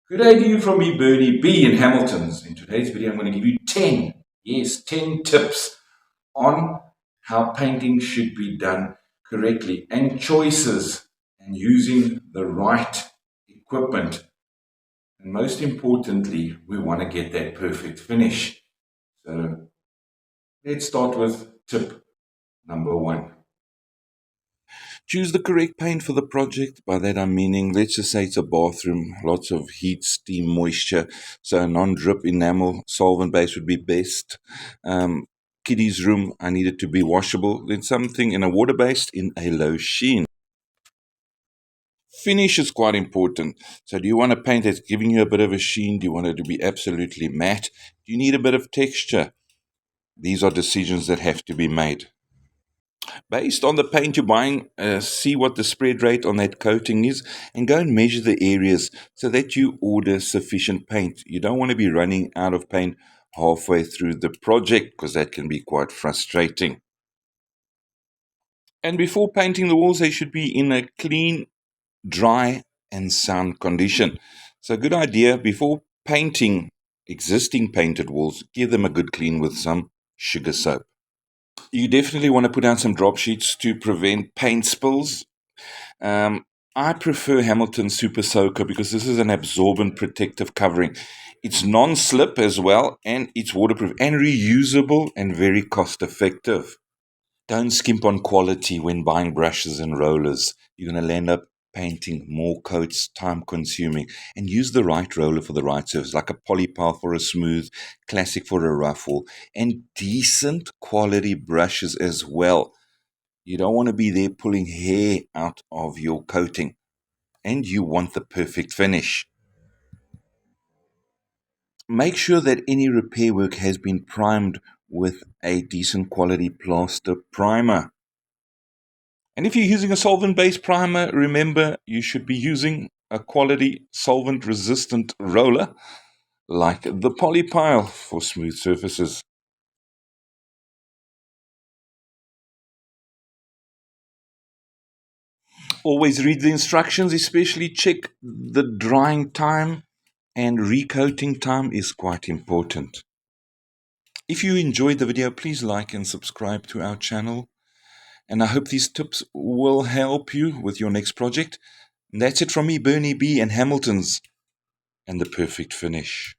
Good day to you from me, Bernie B in Hamilton's. In today's video, I'm going to give you 10, yes, 10 tips on how painting should be done correctly and choices and using the right equipment. And most importantly, we want to get that perfect finish. So let's start with tip number one. Choose the correct paint for the project. By that I'm meaning, let's just say it's a bathroom, lots of heat, steam, moisture. So a non-drip enamel solvent base would be best. Kiddie's room, I need it to be washable. Then something in a water-based in a low sheen. Finish is quite important. So do you want a paint that's giving you a bit of a sheen? Do you want it to be absolutely matte? Do you need a bit of texture? These are decisions that have to be made. Based on the paint you're buying, see what the spread rate on that coating is and go and measure the areas so that you order sufficient paint. You don't want to be running out of paint halfway through the project because that can be quite frustrating. And before painting the walls, they should be in a clean, dry and sound condition. So a good idea, before painting existing painted walls, give them a good clean with some sugar soap. You definitely want to put down some drop sheets to prevent paint spills. I prefer Hamilton Super Soaker because this is an absorbent protective covering. It's non-slip as well, and it's waterproof and reusable and very cost effective. Don't skimp on quality when buying brushes and rollers. You're going to end up painting more coats, time consuming, and use the right roller for the right surface, like a polypile for a smooth, classic for a rough wall, and decent quality brushes as well. You don't want to be there pulling hair out of your coating, and you want the perfect finish. Make sure that any repair work has been primed with a decent quality plaster primer. And if you're using a solvent-based primer, remember you should be using a quality solvent-resistant roller like the polypile for smooth surfaces. Always read the instructions, especially check the drying time, and recoating time is quite important. If you enjoyed the video, please like and subscribe to our channel. And I hope these tips will help you with your next project. And that's it from me, Bernie B and Hamilton's, and the perfect finish.